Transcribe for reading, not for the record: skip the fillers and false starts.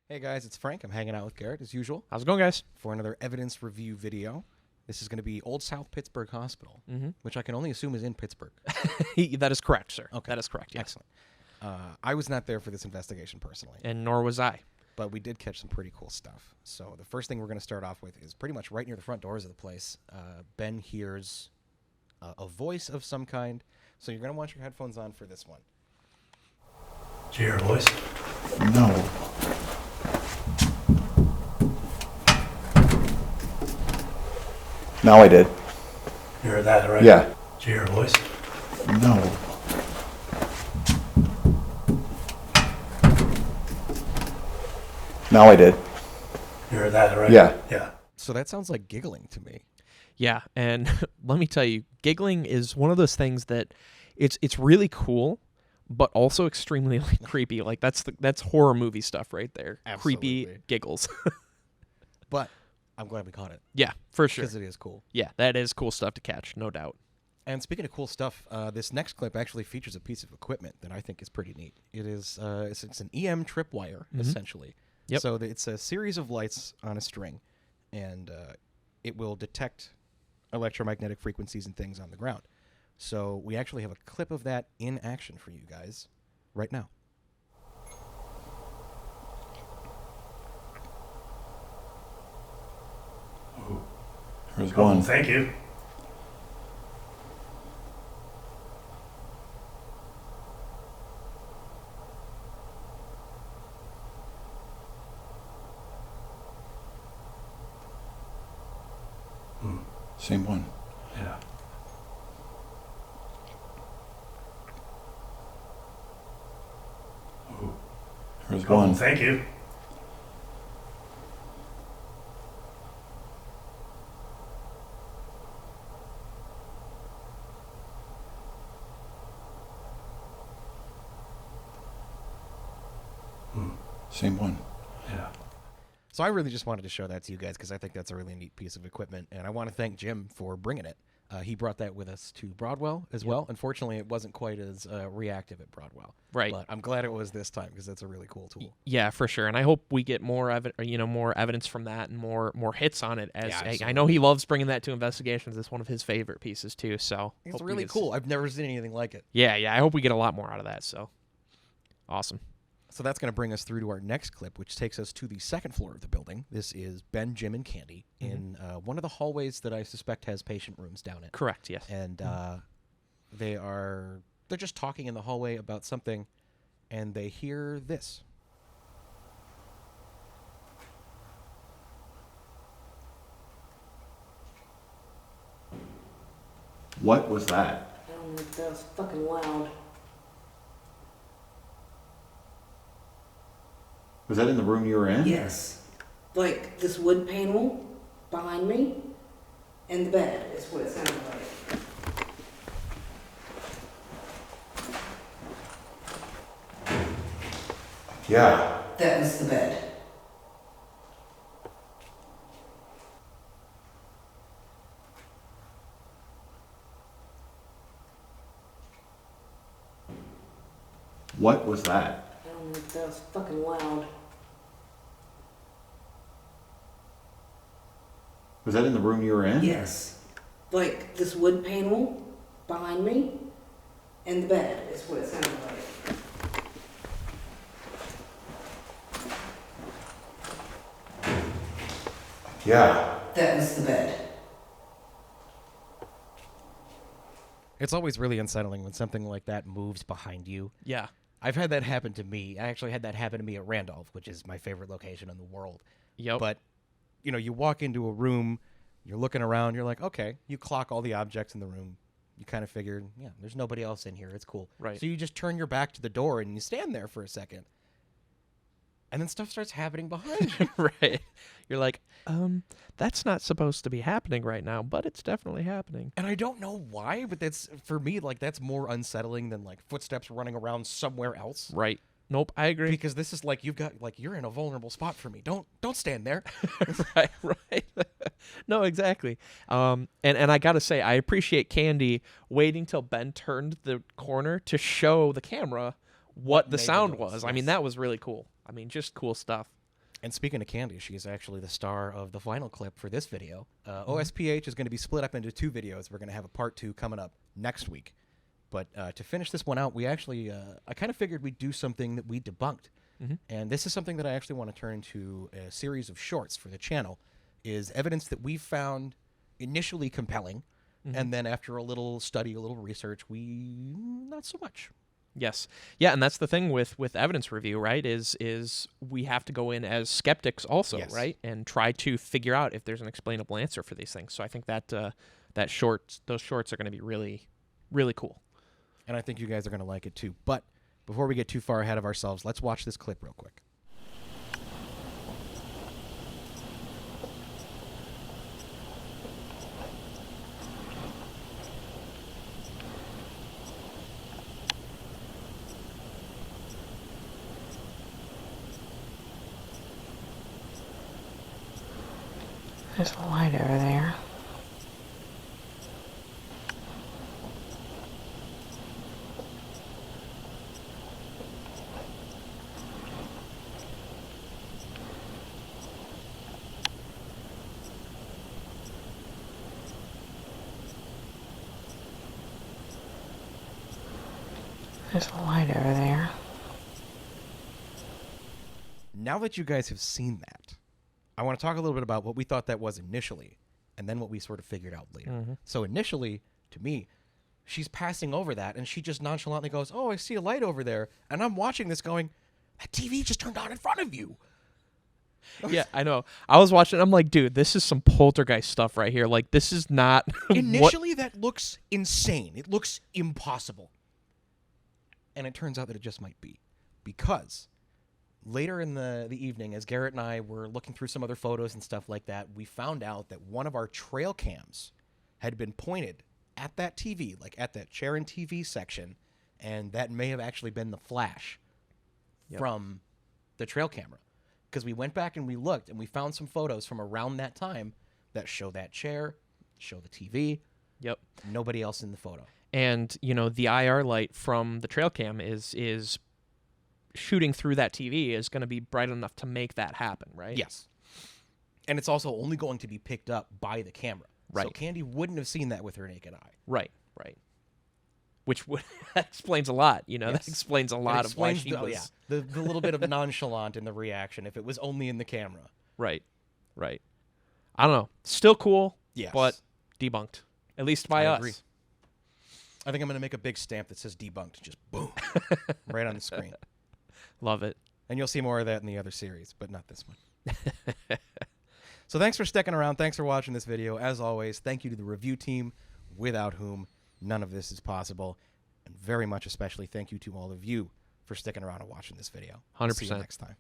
Hey guys, it's Frank. I'm hanging out with Garrett as usual How's it going, guys? for another evidence review video. This is going to be Old South Pittsburgh Hospital, which I can only assume is in Pittsburgh. That is correct, sir. Okay. That is correct, yes. Excellent. I was not there for this investigation personally, And nor was I. but we did catch some pretty cool stuff. So the first thing we're going to start off with is pretty much right near the front doors of the place. Ben hears a voice of some kind. So you're going to want your headphones on for this one. Did you hear a voice? No. Now I did. You heard that, right? Yeah. Did you hear a voice? No. Now I did. You heard that, right? Yeah. Yeah. So that sounds like giggling to me. Yeah, and let me tell you, giggling is one of those things that it's really cool, but also extremely creepy. Like that's horror movie stuff right there. Absolutely. Creepy giggles. But I'm glad we caught it Yeah, for sure. because it is cool. Yeah, that is cool stuff to catch, no doubt. And speaking of cool stuff, this next clip actually features a piece of equipment that I think is pretty neat. It is it's an EM tripwire, essentially. Yep. So it's a series of lights on a string, and it will detect electromagnetic frequencies and things on the ground. So we actually have a clip of that in action for you guys right now. There's Oh, one. thank you. Same one. Yeah. There's Oh, one. thank you. Same one. Yeah. So I really just wanted to show that to you guys because I think that's a really neat piece of equipment, and I want to thank Jim for bringing it. He brought that with us to Broadwell as well. Unfortunately, it wasn't quite as reactive at Broadwell. Right. But I'm glad it was this time because that's a really cool tool. Yeah, for sure. And I hope we get more more evidence from that and more hits on it. As Yeah, I know he loves bringing that to investigations. It's one of his favorite pieces too. So It's hope we really get- cool. I've never seen anything like it. Yeah. I hope we get a lot more out of that. So awesome. So that's going to bring us through to our next clip, which takes us to the second floor of the building. This is Ben, Jim, and Candy in one of the hallways that I suspect has patient rooms down it. Correct. Yes. And they're just talking in the hallway about something, and they hear this. What was that? I don't know, that was fucking loud. Was that in the room you were in? Yes. Like this wood panel behind me and the bed is what it sounded like. Yeah. That was the bed. What was that? I don't know, that was fucking loud. Was that in the room you were in? Yes. Like this wood panel behind me and the bed is what it sounded like. Yeah. That was the bed. It's always really unsettling when something like that moves behind you. Yeah. I've had that happen to me. I actually had that happen to me at Randolph, which is my favorite location in the world. Yep. But, you walk into a room, you're looking around, you're like, okay, you clock all the objects in the room. You kind of figure, yeah, there's nobody else in here. It's cool. Right. So you just turn your back to the door and you stand there for a second. And then stuff starts happening behind you. Right. You're like, that's not supposed to be happening right now, but it's definitely happening. And I don't know why, but that's, for me, like, that's more unsettling than, like, footsteps running around somewhere else. Right. Nope, I agree. Because this is like, you're in a vulnerable spot for me. Don't stand there. right. No, exactly. And I gotta say, I appreciate Candy waiting till Ben turned the corner to show the camera what the made the sound noise, was. I mean, yes. that was really cool. I mean, just cool stuff. And speaking of Candy, she is actually the star of the final clip for this video. OSPH is going to be split up into 2 videos. We're going to have a part 2 coming up next week. But to finish this one out, we actually, I kind of figured we'd do something that we debunked. And this is something that I actually want to turn into a series of shorts for the channel, is evidence that we found initially compelling, and then after a little study, a little research, not so much. Yes. Yeah, and that's the thing with evidence review, right? Is we have to go in as skeptics also, Yes. right? And try to figure out if there's an explainable answer for these things. So I think that those shorts are going to be really, really cool. And I think you guys are going to like it too. But before we get too far ahead of ourselves, let's watch this clip real quick. There's a light over there. There's a light over there. Now that you guys have seen that, I want to talk a little bit about what we thought that was initially, and then what we sort of figured out later. So initially, to me, she's passing over that, and she just nonchalantly goes, "Oh, I see a light over there," and I'm watching this going, "That TV just turned on in front of you." Yeah, I know. I was watching. I'm like, dude, this is some poltergeist stuff right here. Like, this is not. Initially, that looks insane. It looks impossible. And it turns out that it just might be. Because later in the evening, as Garrett and I were looking through some other photos and stuff like that, we found out that one of our trail cams had been pointed at that TV, like at that chair and TV section, and that may have actually been the flash from the trail camera. Because we went back and we looked, and we found some photos from around that time that show that chair, show the TV. Yep. Nobody else in the photo. And, you know, the IR light from the trail cam is shooting through that TV is going to be bright enough to make that happen, right? Yes. And it's also only going to be picked up by the camera. Right. So Candy wouldn't have seen that with her naked eye. Right. Which that explains a lot, you know. Yes. That explains a lot of why she was... the little bit of nonchalant in the reaction if it was only in the camera. Right. I don't know. Still cool, Yes. but debunked. At least by I us. agree. I think I'm going to make a big stamp that says debunked, just boom, right on the screen. Love it. And you'll see more of that in the other series, but not this one. So thanks for sticking around. Thanks for watching this video. As always, thank you to the review team, without whom none of this is possible. And very much especially thank you to all of you for sticking around and watching this video. 100%. See you next time.